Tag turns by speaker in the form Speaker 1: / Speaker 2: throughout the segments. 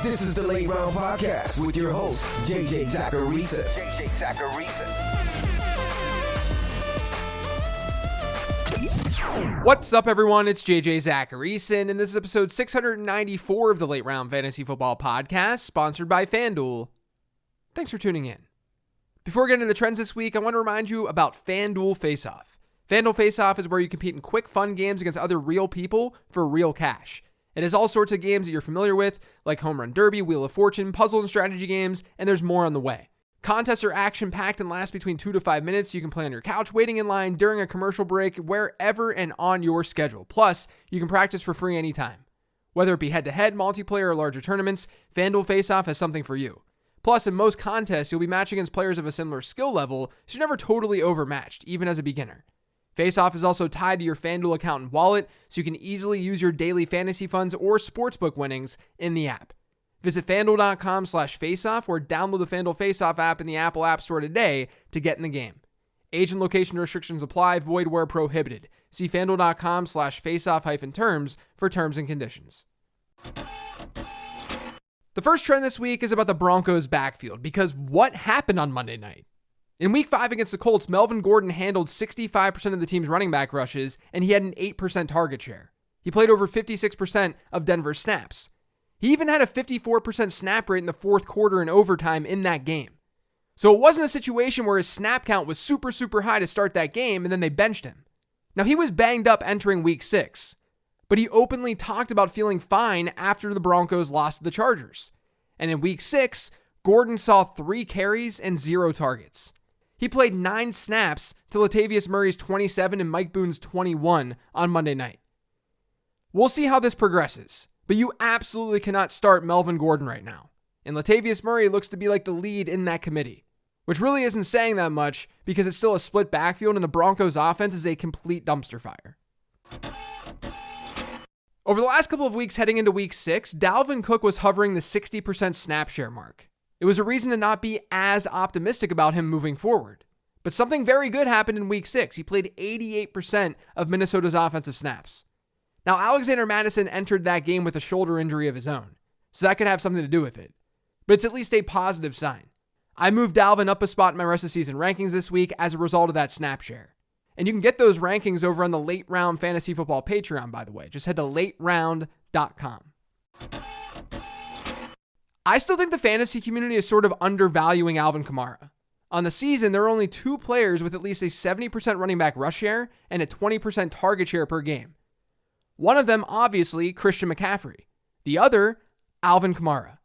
Speaker 1: This is the Late Round Podcast with your host, JJ Zacharisa.
Speaker 2: What's up, everyone? It's JJ Zacharisa, and this is episode 694 of the Late Round Fantasy Football Podcast, sponsored by FanDuel. Thanks for tuning in. Before getting into the trends this week, I want to remind you about FanDuel Face-Off. FanDuel Face-Off is where you compete in quick, fun games against other real people for real cash. It has all sorts of games that you're familiar with, like Home Run Derby, Wheel of Fortune, puzzle and strategy games, and there's more on the way. Contests are action-packed and last between 2 to 5 minutes. You can play on your couch, waiting in line, during a commercial break, wherever and on your schedule. Plus, you can practice for free anytime. Whether it be head-to-head, multiplayer, or larger tournaments, FanDuel Face-Off has something for you. Plus, in most contests, you'll be matched against players of a similar skill level, so you're never totally overmatched, even as a beginner. Face-Off is also tied to your FanDuel account and wallet, so you can easily use your daily fantasy funds or sportsbook winnings in the app. Visit FanDuel.com/faceoff or download the FanDuel Face-Off app in the Apple App Store today to get in the game. Age and location restrictions apply, void where prohibited. See FanDuel.com/faceoff-terms for terms and conditions. The first trend this week is about the Broncos backfield, because what happened on Monday night? In Week 5 against the Colts, Melvin Gordon handled 65% of the team's running back rushes, and he had an 8% target share. He played over 56% of Denver's snaps. He even had a 54% snap rate in the fourth quarter and overtime in that game. So it wasn't a situation where his snap count was super high to start that game, and then they benched him. Now, he was banged up entering Week 6, but he openly talked about feeling fine after the Broncos lost to the Chargers. And in Week 6, Gordon saw 3 carries and 0 targets. He played 9 snaps to Latavius Murray's 27 and Mike Boone's 21 on Monday night. We'll see how this progresses, but you absolutely cannot start Melvin Gordon right now. And Latavius Murray looks to be like the lead in that committee, which really isn't saying that much because it's still a split backfield and the Broncos offense is a complete dumpster fire. Over the last couple of weeks heading into Week 6, Dalvin Cook was hovering the 60% snap share mark. It was a reason to not be as optimistic about him moving forward. But something very good happened in Week 6. He played 88% of Minnesota's offensive snaps. Now, Alexander Mattison entered that game with a shoulder injury of his own, so that could have something to do with it. But it's at least a positive sign. I moved Dalvin up a spot in my rest of season rankings this week as a result of that snap share. And you can get those rankings over on the Late Round Fantasy Football Patreon, by the way. Just head to lateround.com. I still think the fantasy community is sort of undervaluing Alvin Kamara. On the season, there are only 2 players with at least a 70% running back rush share and a 20% target share per game. One of them, obviously, Christian McCaffrey. The other, Alvin Kamara.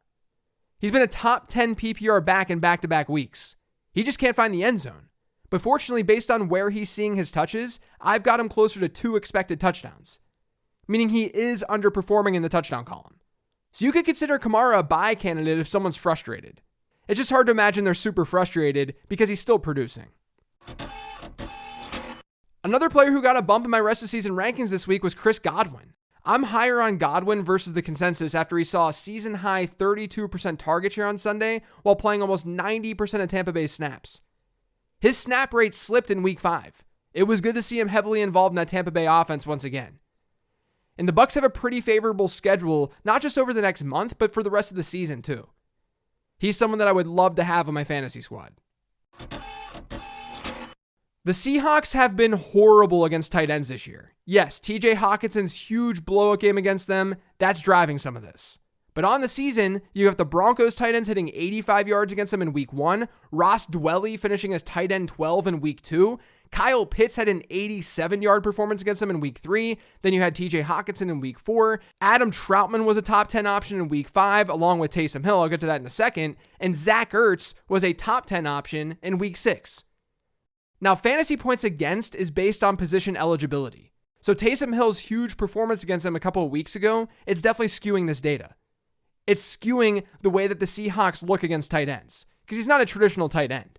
Speaker 2: He's been a top 10 PPR back in back-to-back weeks. He just can't find the end zone. But fortunately, based on where he's seeing his touches, I've got him closer to 2 expected touchdowns, meaning he is underperforming in the touchdown column. So you could consider Kamara a buy candidate if someone's frustrated. It's just hard to imagine they're super frustrated because he's still producing. Another player who got a bump in my rest of season rankings this week was Chris Godwin. I'm higher on Godwin versus the consensus after he saw a season-high 32% target share on Sunday while playing almost 90% of Tampa Bay's snaps. His snap rate slipped in Week 5. It was good to see him heavily involved in that Tampa Bay offense once again. And the Bucs have a pretty favorable schedule, not just over the next month, but for the rest of the season too. He's someone that I would love to have on my fantasy squad. The Seahawks have been horrible against tight ends this year. Yes, TJ Hawkinson's huge blowout game against them, that's driving some of this. But on the season, you have the Broncos tight ends hitting 85 yards against them in Week 1, Ross Dwelley finishing as tight end 12 in Week 2, Kyle Pitts had an 87-yard performance against them in Week 3. Then you had TJ Hawkinson in Week 4. Adam Troutman was a top 10 option in Week 5, along with Taysom Hill. I'll get to that in a second. And Zach Ertz was a top 10 option in Week 6. Now, fantasy points against is based on position eligibility. So Taysom Hill's huge performance against them a couple of weeks ago, it's definitely skewing this data. It's skewing the way that the Seahawks look against tight ends, because he's not a traditional tight end.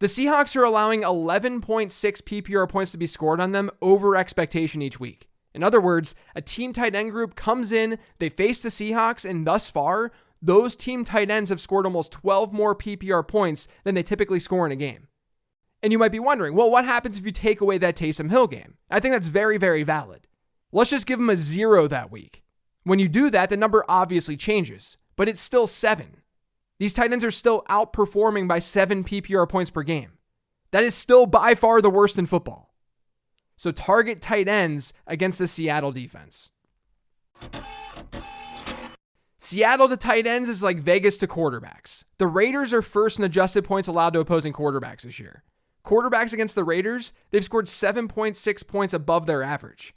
Speaker 2: The Seahawks are allowing 11.6 PPR points to be scored on them over expectation each week. In other words, a team tight end group comes in, they face the Seahawks, and thus far, those team tight ends have scored almost 12 more PPR points than they typically score in a game. And you might be wondering, well, what happens if you take away that Taysom Hill game? I think that's very, very valid. Let's just give him a 0 that week. When you do that, the number obviously changes. but it's still 7. These tight ends are still outperforming by 7 PPR points per game. That is still by far the worst in football. So target tight ends against the Seattle defense. Seattle to tight ends is like Vegas to quarterbacks. The Raiders are first in adjusted points allowed to opposing quarterbacks this year. Quarterbacks against the Raiders, they've scored 7.6 points above their average.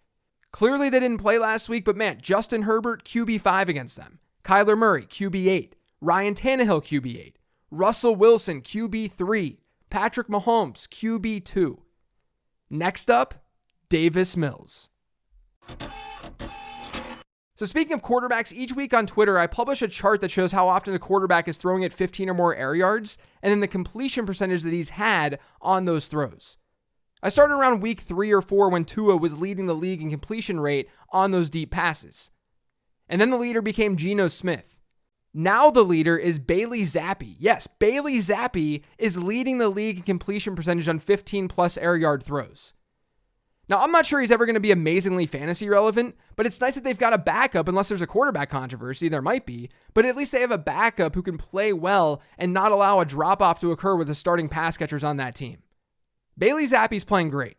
Speaker 2: Clearly they didn't play last week, but man, Justin Herbert, QB5 against them. Kyler Murray, QB8. Ryan Tannehill, QB8. Russell Wilson, QB3. Patrick Mahomes, QB2. Next up, Davis Mills. So speaking of quarterbacks, each week on Twitter, I publish a chart that shows how often a quarterback is throwing it 15 or more air yards, and then the completion percentage that he's had on those throws. I started around week 3 or 4 when Tua was leading the league in completion rate on those deep passes. And then the leader became Geno Smith. Now the leader is Bailey Zappi. Yes, Bailey Zappi is leading the league in completion percentage on 15 plus air yard throws. Now, I'm not sure he's ever going to be amazingly fantasy relevant, but it's nice that they've got a backup unless there's a quarterback controversy. There might be, but at least they have a backup who can play well and not allow a drop-off to occur with the starting pass catchers on that team. Bailey Zappi's playing great.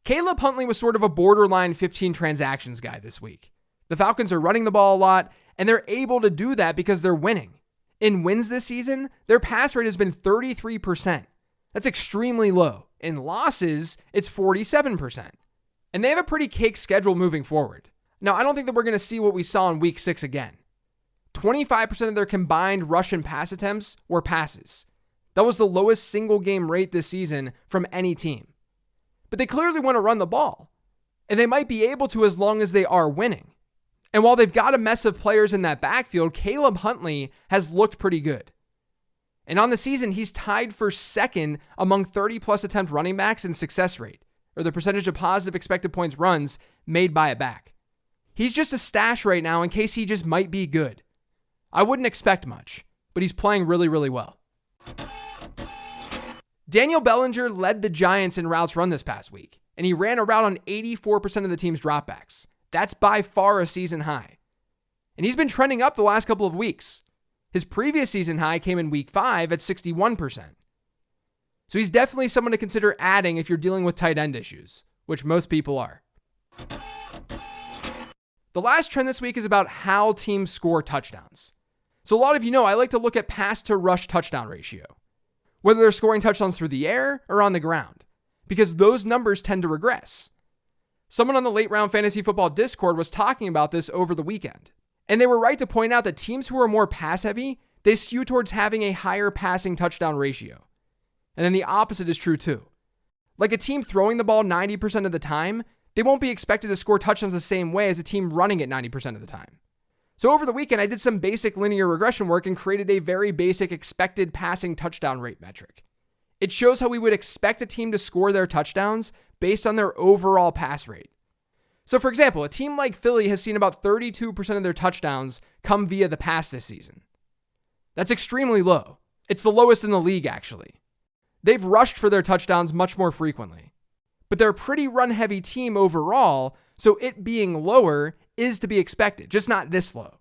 Speaker 2: Caleb Huntley was sort of a borderline 15 transactions guy this week. The Falcons are running the ball a lot, and they're able to do that because they're winning. In wins this season, their pass rate has been 33%. That's extremely low. In losses, it's 47%. And they have a pretty cake schedule moving forward. Now, I don't think that we're going to see what we saw in week 6 again. 25% of their combined rush and pass attempts were passes. That was the lowest single game rate this season from any team. But they clearly want to run the ball. And they might be able to as long as they are winning. And while they've got a mess of players in that backfield, Caleb Huntley has looked pretty good. And on the season, he's tied for second among 30-plus attempt running backs in success rate, or the percentage of positive expected points runs made by a back. He's just a stash right now in case he just might be good. I wouldn't expect much, but he's playing really, really well. Daniel Bellinger led the Giants in routes run this past week, and he ran a route on 84% of the team's dropbacks. That's by far a season high. And he's been trending up the last couple of weeks. His previous season high came in week 5 at 61%. So he's definitely someone to consider adding if you're dealing with tight end issues, which most people are. The last trend this week is about how teams score touchdowns. So a lot of you know I like to look at pass to rush touchdown ratio, whether they're scoring touchdowns through the air or on the ground, because those numbers tend to regress. Someone on the Late Round Fantasy Football Discord was talking about this over the weekend. And they were right to point out that teams who are more pass heavy, they skew towards having a higher passing touchdown ratio. And then the opposite is true too. Like a team throwing the ball 90% of the time, they won't be expected to score touchdowns the same way as a team running it 90% of the time. So over the weekend, I did some basic linear regression work and created a very basic expected passing touchdown rate metric. It shows how we would expect a team to score their touchdowns based on their overall pass rate. So for example, a team like Philly has seen about 32% of their touchdowns come via the pass this season. That's extremely low. It's the lowest in the league, actually. They've rushed for their touchdowns much more frequently. But they're a pretty run-heavy team overall, so it being lower is to be expected, just not this low.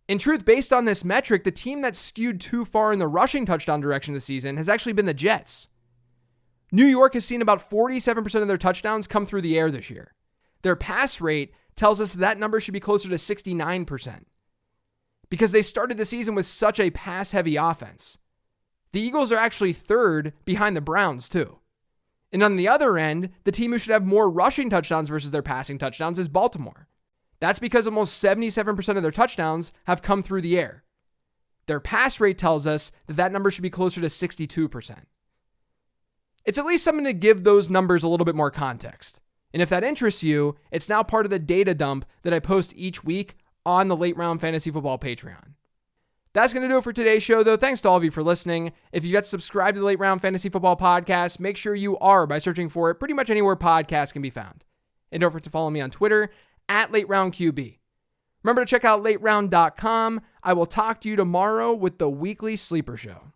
Speaker 2: In truth, based on this metric, the team that skewed too far in the rushing touchdown direction this season has actually been the Jets. New York has seen about 47% of their touchdowns come through the air this year. Their pass rate tells us that number should be closer to 69% because they started the season with such a pass-heavy offense. The Eagles are actually third behind the Browns, too. And on the other end, the team who should have more rushing touchdowns versus their passing touchdowns is Baltimore. That's because almost 77% of their touchdowns have come through the air. Their pass rate tells us that that number should be closer to 62%. It's at least something to give those numbers a little bit more context. And if that interests you, it's now part of the data dump that I post each week on the Late Round Fantasy Football Patreon. That's going to do it for today's show, though. Thanks to all of you for listening. If you've yet to subscribe to the Late Round Fantasy Football Podcast, make sure you are by searching for it pretty much anywhere podcasts can be found. And don't forget to follow me on Twitter at LateRoundQB. Remember to check out LateRound.com. I will talk to you tomorrow with the Weekly Sleeper Show.